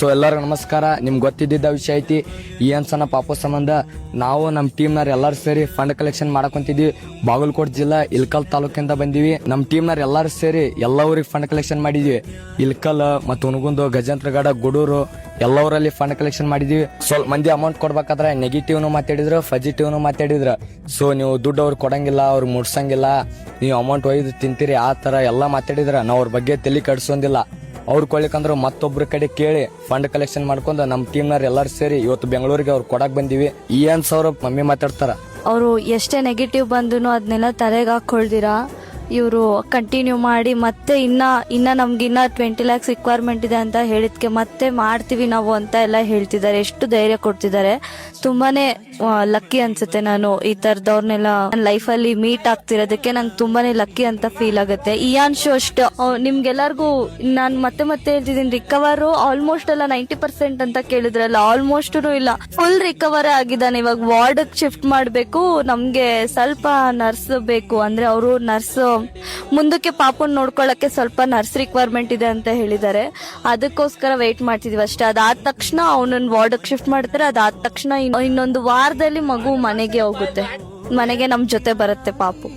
So ಎಲ್ಲರಿಗೂ ನಮಸ್ಕಾರ. ನಿಮ್ಗೆ ಗೊತ್ತಿದ್ದ ವಿಷಯ ಐತಿ, ಈ ಅನ್ಸನ ಪಾಪು ಸಂಬಂಧ ನಾವು ನಮ್ಮ ಟೀಮ್ನವ್ರು ಎಲ್ಲರೂ ಸೇರಿ ಫಂಡ್ ಕಲೆಕ್ಷನ್ ಮಾಡಕೊಂತಿದ್ವಿ. ಬಾಗಲಕೋಟೆ ಜಿಲ್ಲಾ ಇಲ್ಕಲ್ ತಾಲೂಕಿಂದ ಬಂದಿವಿ. ನಮ್ಮ ಟೀಮ್ನವ್ರು ಎಲ್ಲರೂ ಸೇರಿ ಎಲ್ಲ ಊರಿಗೆ ಫಂಡ್ ಕಲೆಕ್ಷನ್ ಮಾಡಿದ್ವಿ. ಇಲ್ಕಲ್ ಮತ್ತು ಹುನಗುಂದು, ಗಜೇಂದ್ರಗಡ, ಗುಡೂರು ಎಲ್ಲ ಊರಲ್ಲಿ ಫಂಡ್ ಕಲೆಕ್ಷನ್ ಮಾಡಿದ್ವಿ. ಸ್ವಲ್ಪ ಮಂದಿ ಅಮೌಂಟ್ ಕೊಡ್ಬೇಕಾದ್ರೆ ನೆಗೆಟಿವ್ನು ಮಾತಾಡಿದ್ರು, ಪಾಸಿಟಿವ್ನು ಮಾತಾಡಿದ್ರು. ಸೊ ನೀವು ದುಡ್ಡು ಅವ್ರು ಕೊಡಂಗಿಲ್ಲ, ಅವ್ರು ಮುಡ್ಸಂಗಿಲ್ಲ, ನೀವು ಅಮೌಂಟ್ ಒಯ್ದು ತಿಂತೀರಿ, ಆ ತರ ಎಲ್ಲ ಮಾತಾಡಿದ್ರ. ನಾವು ಅವ್ರ ಬಗ್ಗೆ ತಲೆ ಕಡ್ಸೋದಿಲ್ಲ. ಅವ್ರು ಕೊಡ್ಲಿಕ್ಕಂದ್ರೆ ಮತ್ತೊಬ್ರ ಕಡೆ ಕೇಳಿ ಫಂಡ್ ಕಲೆಕ್ಷನ್ ಮಾಡ್ಕೊಂಡು ನಮ್ಮ ಟೀಮ್ನವ್ರು ಎಲ್ಲರೂ ಸೇರಿ ಇವತ್ತು ಬೆಂಗಳೂರಿಗೆ ಅವ್ರು ಕೊಡಕ್ ಬಂದಿವಿ. ಏನ್ ಸಾವಿರ ಮಮ್ಮಿ ಮಾತಾಡ್ತಾರ. ಅವರು ಎಷ್ಟೇ ನೆಗೆಟಿವ್ ಬಂದ್ರು ಅದನ್ನೆಲ್ಲ ತಲೆಗೆ ಹಾಕೊಳ್ದಿರಾ ಇವರು ಕಂಟಿನ್ಯೂ ಮಾಡಿ ಮತ್ತೆ ಇನ್ನ ನಮ್ಗೆ 20 lakhs ರಿಕ್ವೈರ್ಮೆಂಟ್ ಇದೆ ಅಂತ ಹೇಳಿದ್ಕೆ ಮತ್ತೆ ಮಾಡ್ತೀವಿ ನಾವು ಅಂತ ಎಲ್ಲ ಹೇಳ್ತಿದ್ದಾರೆ. ಎಷ್ಟು ಧೈರ್ಯ ಕೊಡ್ತಿದ್ದಾರೆ. ತುಂಬಾನೇ ಲಕ್ಕಿ ಅನ್ಸುತ್ತೆ. ನಾನು ಈ ತರದವ್ರನ್ನೆಲ್ಲ ನನ್ನ ಲೈಫಲ್ಲಿ ಮೀಟ್ ಆಗ್ತಿರೋದಕ್ಕೆ ನಂಗೆ ತುಂಬಾನೇ ಲಕ್ಕಿ ಅಂತ ಫೀಲ್ ಆಗುತ್ತೆ. ಇಯಾನ್ ಶೋ ಅಷ್ಟು ನಿಮ್ಗೆಲ್ಲರಿಗೂ ನಾನು ಮತ್ತೆ ಹೇಳ್ತಿದ್ದೀನಿ, ರಿಕವರ್ ಆಲ್ಮೋಸ್ಟ್ ಎಲ್ಲ 90% ಅಂತ ಕೇಳಿದ್ರಲ್ಲ, ಆಲ್ಮೋಸ್ಟ್ ಇಲ್ಲ, ಫುಲ್ ರಿಕವರ್ ಆಗಿದ್ದಾನೆ. ಇವಾಗ ವಾರ್ಡ್ ಶಿಫ್ಟ್ ಮಾಡ್ಬೇಕು, ನಮ್ಗೆ ಸ್ವಲ್ಪ ನರ್ಸ್ ಬೇಕು. ಅಂದ್ರೆ ಅವರು ನರ್ಸ್ ಮುಂದಕ್ಕೆ ಪಾಪನ್ ನೋಡ್ಕೊಳ್ಳಕ್ಕೆ ಸ್ವಲ್ಪ ನರ್ಸ್ ರಿಕ್ವೈರ್ಮೆಂಟ್ ಇದೆ ಅಂತ ಹೇಳಿದ್ದಾರೆ. ಅದಕ್ಕೋಸ್ಕರ ವೇಟ್ ಮಾಡ್ತಿದೀವಿ ಅಷ್ಟೇ. ಅದಾದ ತಕ್ಷಣ ಅವನನ್ನ ವಾರ್ಡ್ ಶಿಫ್ಟ್ ಮಾಡ್ತಾರೆ. ಅದಾದ ತಕ್ಷಣ ಇನ್ನೊಂದು ವಾರದಲ್ಲಿ ಮಗು ಮನೆಗೆ ಹೋಗುತ್ತೆ, ಮನೆಗೆ ನಮ್ ಜೊತೆ ಬರುತ್ತೆ ಪಾಪು.